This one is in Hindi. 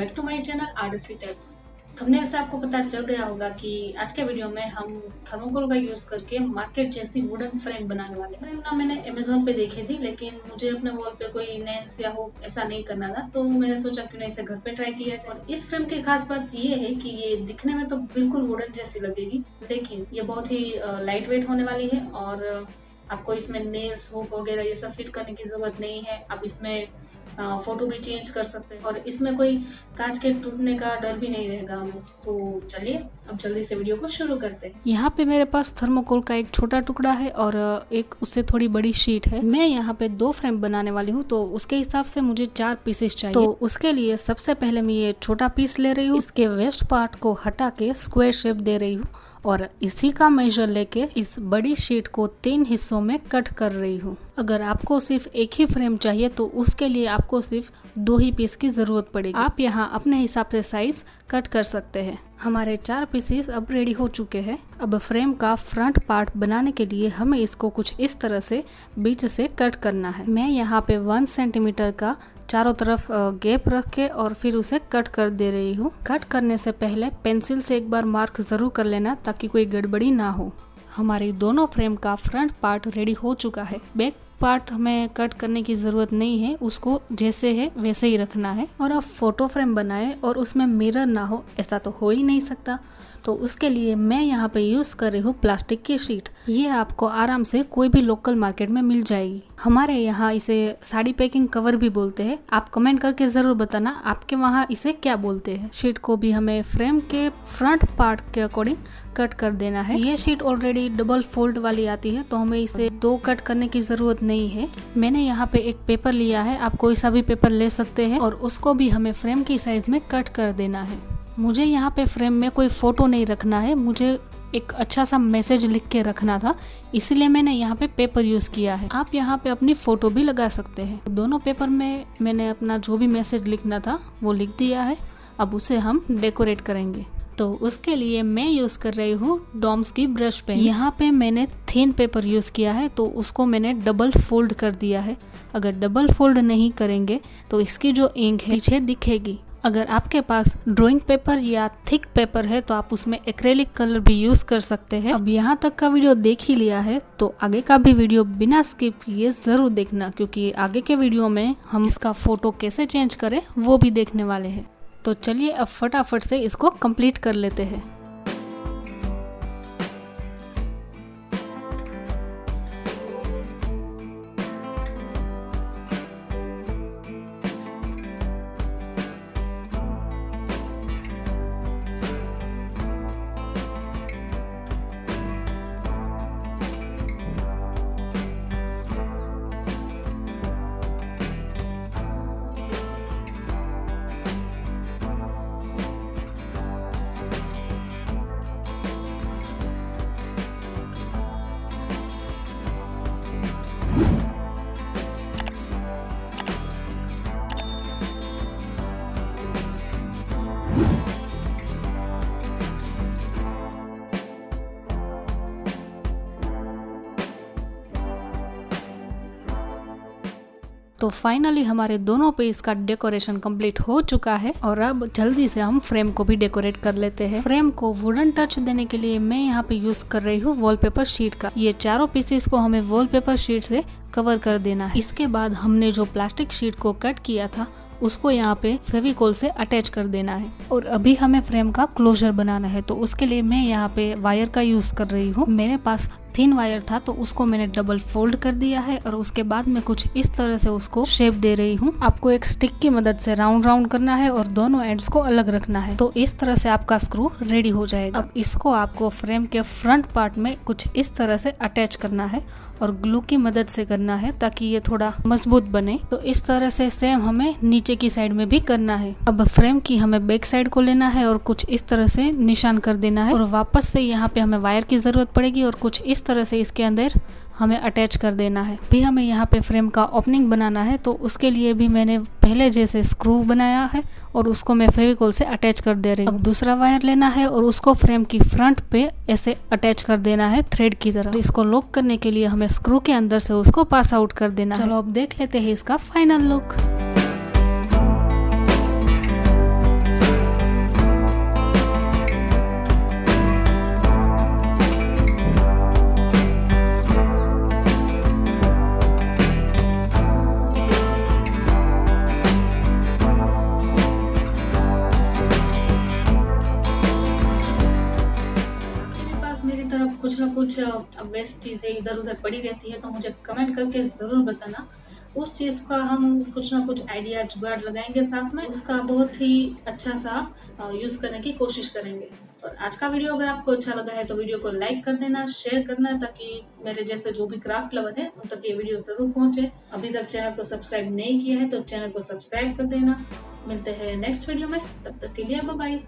Back to my channel RDC tips. Thumbnail से आपको पता चल गया होगा कि आज के वीडियो में हम थर्मोकोल का यूज करके मार्केट जैसी वुडन फ्रेम बनाने वाले हैं। फ्रेम ना मैंने अमेजोन पे देखी थी, लेकिन मुझे अपने वॉल पे कोई नेल्स या हुक ऐसा नहीं करना था, तो मैंने सोचा क्यों ना इसे घर पे ट्राई किया जाए। और इस फ्रेम की खास बात ये है कि ये दिखने में तो बिल्कुल वुडन जैसी लगेगी, लेकिन ये बहुत ही लाइट वेट होने वाली है और आपको इसमें नेल्स हुक वगैरह ये सब फिट करने की जरूरत नहीं है। आप इसमें फोटो भी चेंज कर सकते हैं और इसमें कोई कांच के टूटने का डर भी नहीं रहेगा हमें। सो चलिए अब जल्दी से वीडियो को शुरू करते हैं। यहाँ पे मेरे पास थर्मोकोल का एक छोटा टुकड़ा है और एक उससे थोड़ी बड़ी शीट है। मैं यहाँ पे 2 फ्रेम बनाने वाली हूँ, तो उसके हिसाब से मुझे 4 पीसेस चाहिए। तो उसके लिए सबसे पहले मैं ये छोटा पीस ले रही हूँ, इसके वेस्ट पार्ट को हटा के स्क्वायर शेप दे रही हूँ और इसी का मेजर लेके इस बड़ी शीट को 3 हिस्सों में कट कर रही हूँ। अगर आपको सिर्फ एक ही फ्रेम चाहिए तो उसके लिए आपको सिर्फ 2 ही पीस की जरूरत पड़ेगी। आप यहाँ अपने हिसाब से साइज कट कर सकते हैं। हमारे 4 पीसेस अब रेडी हो चुके हैं। अब फ्रेम का फ्रंट पार्ट बनाने के लिए हमें इसको कुछ इस तरह से बीच से कट करना है। मैं यहाँ पे 1 सेंटीमीटर का चारों तरफ गैप रख के और फिर उसे कट कर दे रही हूँ। कट करने से पहले पेंसिल से एक बार मार्क जरूर कर लेना ताकि कोई गड़बड़ी ना हो। हमारी दोनों फ्रेम का फ्रंट पार्ट रेडी हो चुका है। बैक पार्ट हमें कट करने की ज़रूरत नहीं है, उसको जैसे है वैसे ही रखना है। और आप फोटो फ्रेम बनाए और उसमें मिरर ना हो, ऐसा तो हो ही नहीं सकता। तो उसके लिए मैं यहाँ पे यूज़ कर रही हूँ प्लास्टिक की शीट। ये आपको आराम से कोई भी लोकल मार्केट में मिल जाएगी। हमारे यहाँ इसे साड़ी पैकिंग कवर भी बोलते हैं। आप कमेंट करके ज़रूर बताना आपके वहाँ इसे क्या बोलते हैं। शीट को भी हमें फ्रेम के फ्रंट पार्ट के अकॉर्डिंग कट कर देना है। ये शीट ऑलरेडी डबल फोल्ड वाली आती है, तो हमें इसे 2 कट करने की ज़रूरत नहीं है। मैंने यहाँ पे एक पेपर लिया है, आप कोई सा भी पेपर ले सकते हैं और उसको भी हमें फ्रेम की साइज में कट कर देना है। मुझे यहाँ पे फ्रेम में कोई फोटो नहीं रखना है, मुझे एक अच्छा सा मैसेज लिख के रखना था, इसलिए मैंने यहाँ पे पेपर यूज़ किया है। आप यहाँ पे अपनी फ़ोटो भी लगा सकते हैं। दोनों पेपर में मैंने अपना जो भी मैसेज लिखना था वो लिख दिया है। अब उसे हम डेकोरेट करेंगे, तो उसके लिए मैं यूज़ कर रही हूँ डॉम्स की ब्रश पेन। यहाँ पे मैंने थिन पेपर यूज़ किया है, तो उसको मैंने डबल फोल्ड कर दिया है। अगर डबल फोल्ड नहीं करेंगे तो इसकी जो इंक है पीछे दिखेगी। अगर आपके पास ड्राइंग पेपर या थिक पेपर है तो आप उसमें एक्रेलिक कलर भी यूज़ कर सकते हैं। अब यहाँ तक का वीडियो देख ही लिया है तो आगे का भी वीडियो बिना स्किप किए ज़रूर देखना, क्योंकि आगे के वीडियो में हम इसका फ़ोटो कैसे चेंज करें वो भी देखने वाले हैं। तो चलिए अब फटाफट से इसको कंप्लीट कर लेते हैं। तो फाइनली हमारे दोनों पेज का डेकोरेशन कंप्लीट हो चुका है और अब जल्दी से हम फ्रेम को भी डेकोरेट कर लेते हैं। फ्रेम को वुडन टच देने के लिए मैं यहाँ पे यूज कर रही हूँ वॉलपेपर शीट का। ये चारों पीसेस को हमें वॉलपेपर शीट से कवर कर देना है। इसके बाद हमने जो प्लास्टिक शीट को कट किया था उसको यहाँ पे फेविकोल से अटैच कर देना है। और अभी हमें फ्रेम का क्लोजर बनाना है, तो उसके लिए मैं यहाँ पे वायर का यूज कर रही हूँ। मेरे पास थिन वायर था तो उसको मैंने डबल फोल्ड कर दिया है और उसके बाद मैं कुछ इस तरह से उसको शेप दे रही हूँ। आपको एक स्टिक की मदद से राउंड राउंड करना है और दोनों एंड्स को अलग रखना है, तो इस तरह से आपका स्क्रू रेडी हो जाएगा। अब इसको आपको फ्रेम के फ्रंट पार्ट में कुछ इस तरह से अटैच करना है और ग्लू की मदद से करना है ताकि ये थोड़ा मजबूत बने। तो इस तरह से सेम हमें नीचे की साइड में भी करना है। अब फ्रेम की हमें बैक साइड को लेना है और कुछ इस तरह से निशान कर देना है और वापस से यहाँ पे हमें वायर की जरूरत पड़ेगी और कुछ इस तरह से इसके अंदर हमें अटैच कर देना है। भी हमें यहाँ पे फ्रेम का ओपनिंग बनाना है, तो उसके लिए भी मैंने पहले जैसे स्क्रू बनाया है और उसको मैं फेविकोल से अटैच कर दे रही हूँ। अब दूसरा वायर लेना है और उसको फ्रेम की फ्रंट पे ऐसे अटैच कर देना है थ्रेड की तरह। इसको लॉक करने के लिए हमें स्क्रू के अंदर से उसको पास आउट कर देना है। चलो अब देख लेते हैं इसका फाइनल लुक। कुछ ना कुछ वेस्ट चीज़ें इधर उधर पड़ी रहती है, तो मुझे कमेंट करके ज़रूर बताना। उस चीज़ का हम कुछ ना कुछ आइडिया जुगाड़ लगाएंगे, साथ में उसका बहुत ही अच्छा सा यूज़ करने की कोशिश करेंगे। और आज का वीडियो अगर आपको अच्छा लगा है तो वीडियो को लाइक कर देना, शेयर करना, ताकि मेरे जैसे जो भी क्राफ्ट लवर है उन तक ये वीडियो जरूर पहुंचे। अभी तक चैनल को सब्सक्राइब नहीं किया है तो चैनल को सब्सक्राइब कर देना। मिलते हैं नेक्स्ट वीडियो में, तब तक के लिए बाय बाय।